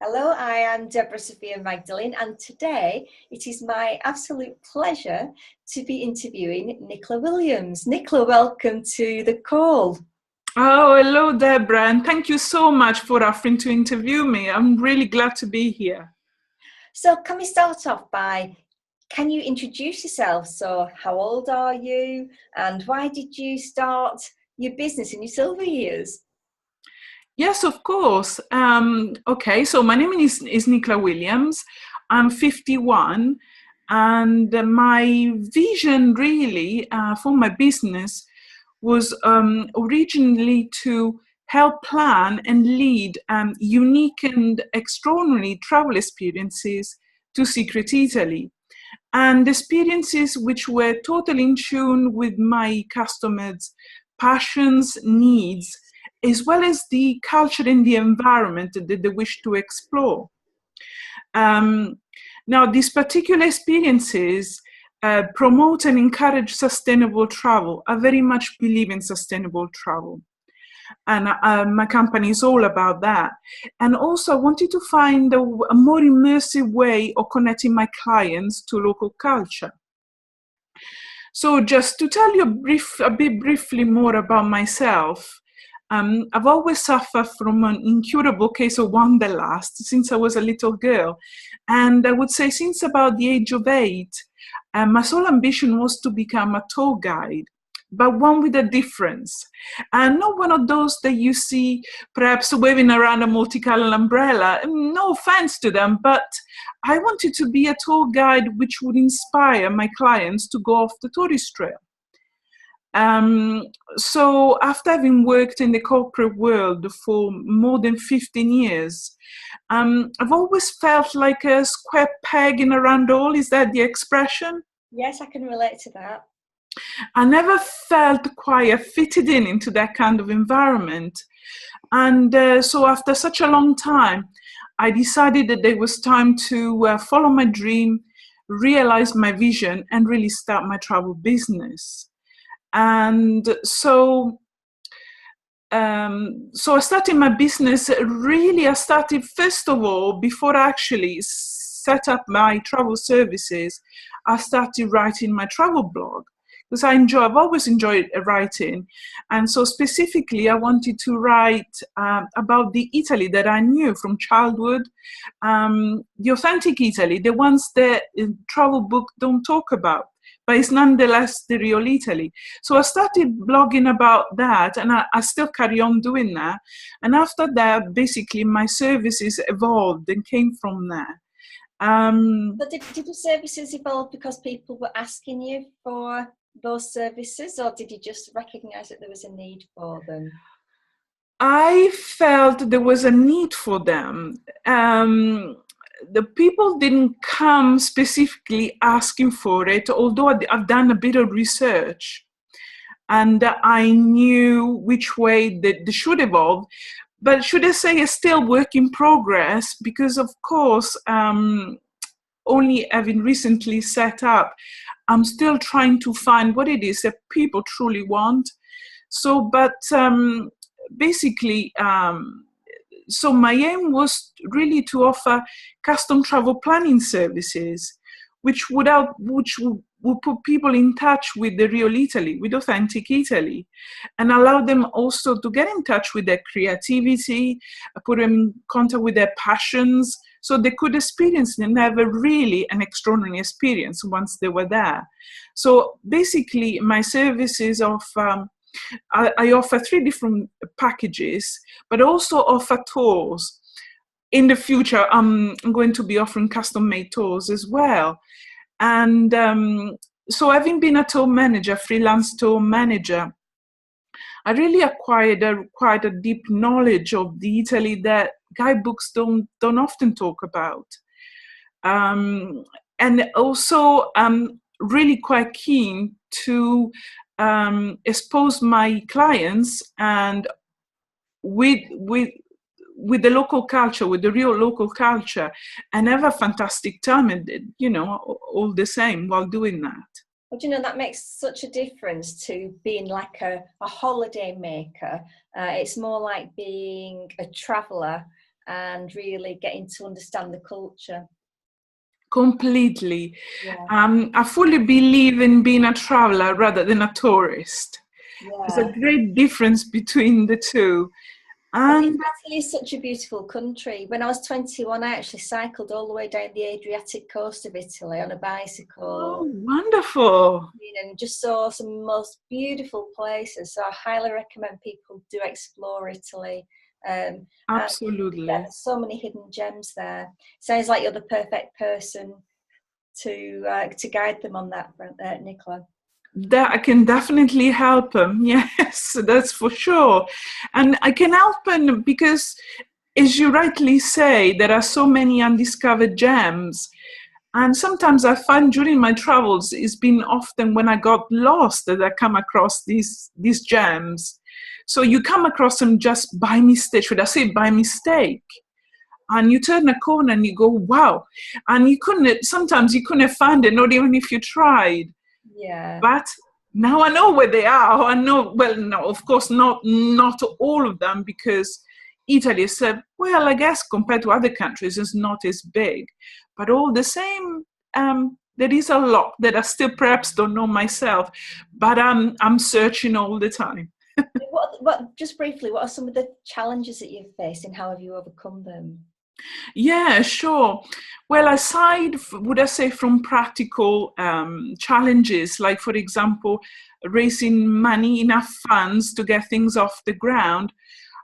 Hello, I am Debra Sofia Magdalene, and today it is my absolute pleasure to be interviewing Nicla Williams. Nicla, welcome to the call. Oh, hello, Debra, and thank you so much for offering to interview me. I'm really glad to be here. So can we start off by, can you introduce yourself? So how old are you, and why did you start your business in your silver years? Yes, of course. Okay, so my name is Nicla Williams. I'm 51, and my vision really for my business was originally to help plan and lead unique and extraordinary travel experiences to Secret Italy. And experiences which were totally in tune with my customers' passions, needs, as well as the culture and the environment that they wish to explore. Now, these particular experiences promote and encourage sustainable travel. I very much believe in sustainable travel. And my company is all about that. And also I wanted to find a more immersive way of connecting my clients to local culture. So just to tell you a bit briefly more about myself, I've always suffered from an incurable case of wanderlust since I was a little girl. And I would say since about the age of 8, my sole ambition was to become a tour guide, but one with a difference. And not one of those that you see perhaps waving around a multicolored umbrella. No offense to them, but I wanted to be a tour guide which would inspire my clients to go off the tourist trail. So after having worked in the corporate world for more than 15 years, I've always felt like a square peg in a round hole. Is that the expression? Yes, I can relate to that. I never felt quite fitted into that kind of environment. And so after such a long time, I decided that it was time to follow my dream, realize my vision, and really start my travel business. And so I started my business. Really, I started first of all, before I actually set up my travel services, I started writing my travel blog because I've always enjoyed writing. And so specifically, I wanted to write about the Italy that I knew from childhood, the authentic Italy, the ones that travel books don't talk about, but it's nonetheless the real Italy. So I started blogging about that, and I still carry on doing that. And after that, basically, my services evolved and came from there. But did the services evolve because people were asking you for those services, or did you just recognize that there was a need for them? I felt there was a need for them. The people didn't come specifically asking for it, although I've done a bit of research and I knew which way they should evolve. But should I say it's still work in progress, because of course, only having recently set up, I'm still trying to find what it is that people truly want. So, but basically, so my aim was really to offer custom travel planning services, which would put people in touch with the real Italy, with authentic Italy, and allow them also to get in touch with their creativity, put them in contact with their passions, so they could experience and have really an extraordinary experience once they were there. So basically, my services of I offer 3 different packages, but also offer tours. In the future, I'm going to be offering custom-made tours as well. And so having been a tour manager, freelance tour manager, I really acquired quite a deep knowledge of the Italy that guidebooks don't often talk about. And also, I'm really quite keen to expose my clients and with the local culture, with the real local culture, and have a fantastic time, and all the same while doing that. But that makes such a difference to being like a holiday maker. It's more like being a traveller and really getting to understand the culture. Completely. Yeah. I fully believe in being a traveler rather than a tourist. There's a Yeah. great difference between the two. I think And Italy is such a beautiful country. When I was 21, I actually cycled all the way down the Adriatic coast of Italy on a bicycle. oh, wonderful. And just saw some most beautiful places. So I highly recommend people do explore Italy. And Absolutely. there's so many hidden gems there. Sounds like you're the perfect person to guide them on that front, Nicla. That I can definitely help them. Yes, that's for sure. And I can help them because, as you rightly say, there are so many undiscovered gems. And sometimes I find during my travels, it's been often when I got lost that I come across these gems. So you come across them just by mistake, should I say by mistake? And you turn a corner and you go, wow. And sometimes you couldn't find it, not even if you tried. Yeah. But now I know where they are. I know, well, no, of course, not all of them, because Italy is, well, I guess compared to other countries, is not as big. But all the same, there is a lot that I still perhaps don't know myself. But I'm searching all the time. What, just briefly, what are some of the challenges that you've faced and how have you overcome them? Yeah, sure. Well, aside, would I say, from practical challenges, like, for example, raising money, enough funds to get things off the ground,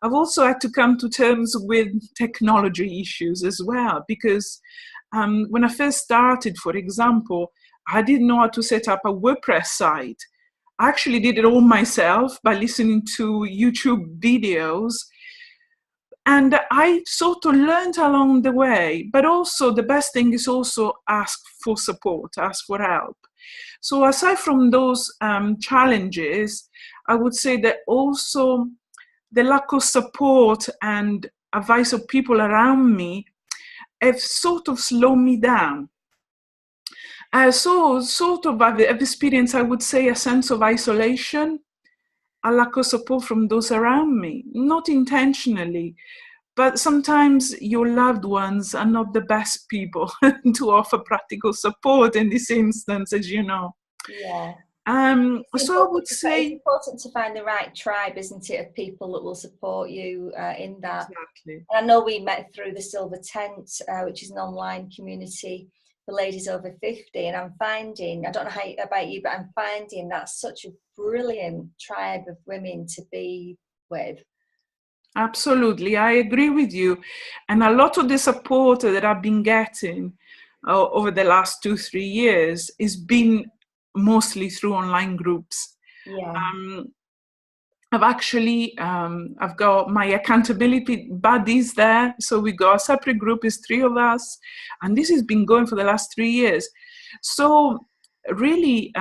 I've also had to come to terms with technology issues as well, because when I first started, for example, I didn't know how to set up a WordPress site. I actually did it all myself by listening to YouTube videos. And I sort of learned along the way, but also the best thing is also ask for support, ask for help. So aside from those challenges, I would say that also the lack of support and advice of people around me have sort of slowed me down. So sort of I've experienced, I would say, a sense of isolation, a lack of support from those around me, not intentionally. But sometimes your loved ones are not the best people to offer practical support in this instance, as you know. Yeah. So I would It's say... important to find the right tribe, isn't it, of people that will support you in that. Exactly. And I know we met through the Silver Tent, which is an online community for ladies over 50. And I'm finding, I don't know how about you, but I'm finding that's such a brilliant tribe of women to be with. Absolutely, I agree with you. And a lot of the support that I've been getting over the last 2-3 years has been mostly through online groups. Yeah. I've got my accountability buddies there. So we got a separate group, it's 3 of us. And this has been going for the last 3 years. So really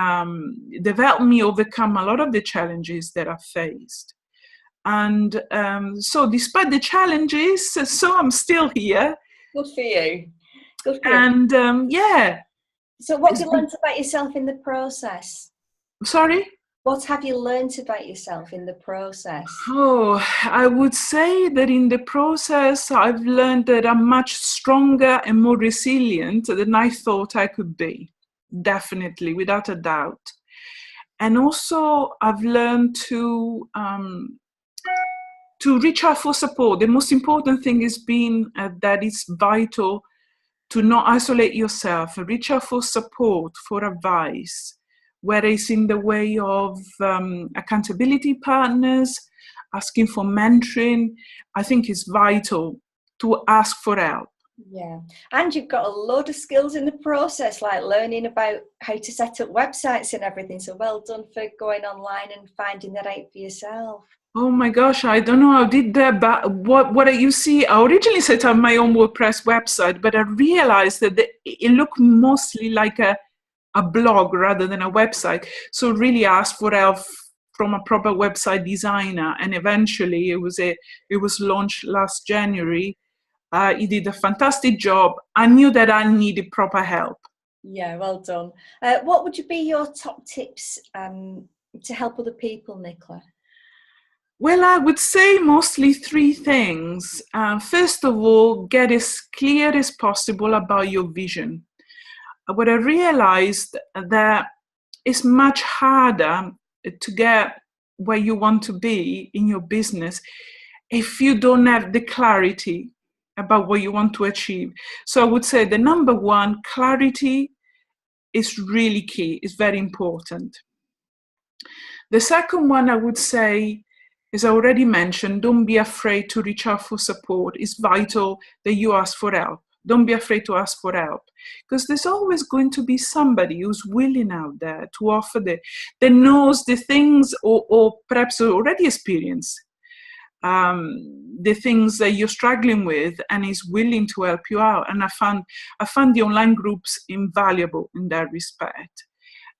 they've helped me overcome a lot of the challenges that I've faced. And so despite the challenges, so I'm still here. Good for you. Good for you. And yeah. So what have you learned about yourself in the process? Sorry? What have you learned about yourself in the process? Oh, I would say that in the process, I've learned that I'm much stronger and more resilient than I thought I could be. Definitely, without a doubt. And also, I've learned to reach out for support. The most important thing is that it's vital to not isolate yourself. Reach out for support, for advice, whether it's in the way of accountability partners, asking for mentoring. I think it's vital to ask for help. Yeah, and you've got a load of skills in the process, like learning about how to set up websites and everything. So well done for going online and finding that out for yourself. Oh my gosh, I don't know how I did that, but what you see, I originally set up my own WordPress website, but I realized that it looked mostly like a blog rather than a website. So really asked for help from a proper website designer, and eventually it was launched last January. He did a fantastic job. I knew that I needed proper help. Yeah, well done. What would be your top tips to help other people, Nicla? Well, I would say mostly three things. First of all, get as clear as possible about your vision. What I realized that it's much harder to get where you want to be in your business if you don't have the clarity about what you want to achieve. So I would say the number one, clarity is really key, is very important. The second one I would say, as I already mentioned, don't be afraid to reach out for support. It's vital that you ask for help. Don't be afraid to ask for help, because there's always going to be somebody who's willing out there to offer that knows the things, or perhaps already experienced the things that you're struggling with, and is willing to help you out. And I found the online groups invaluable in that respect.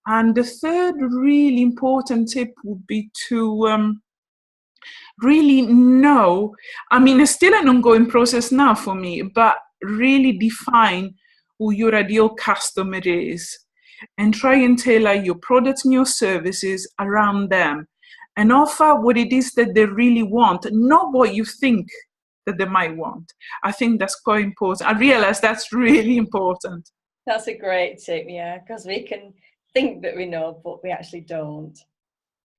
And the third really important tip would be to really know, I mean, it's still an ongoing process now for me, but really define who your ideal customer is and try and tailor your products and your services around them and offer what it is that they really want, not what you think that they might want. I think that's quite important. I realize that's really important. That's a great tip, yeah, because we can think that we know, but we actually don't.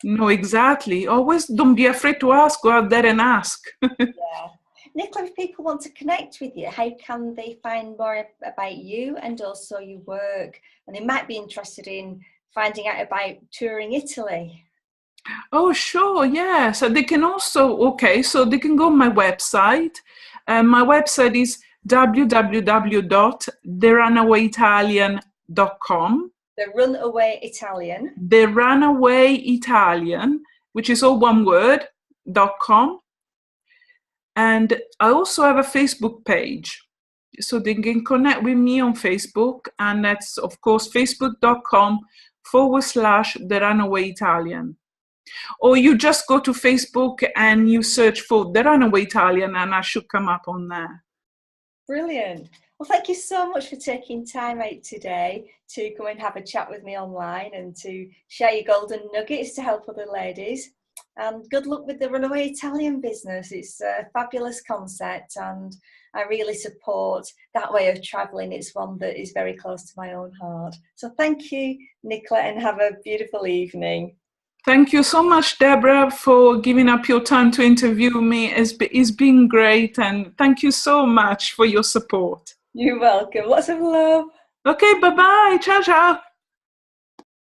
No, exactly. Always don't be afraid to ask. Go out there and ask. Yeah. Nicla, if people want to connect with you, how can they find more about you and also your work? And they might be interested in finding out about touring Italy. Oh, sure, yeah. So they can also, so they can go on my website. My website is www.therunawayitalian.com. The Runaway Italian. The Runaway Italian, which is all one word, .com. And I also have a Facebook page. So they can connect with me on Facebook. And that's, of course, facebook.com/The Runaway Italian. Or you just go to Facebook and you search for The Runaway Italian and I should come up on there. Brilliant. Well, thank you so much for taking time out today to come and have a chat with me online and to share your golden nuggets to help other ladies. And good luck with the Runaway Italian business. It's a fabulous concept and I really support that way of travelling. It's one that is very close to my own heart. So thank you, Nicla, and have a beautiful evening. Thank you so much, Debra, for giving up your time to interview me. It's been great, and thank you so much for your support. You're welcome. Lots of love. Okay, bye-bye. Ciao, ciao.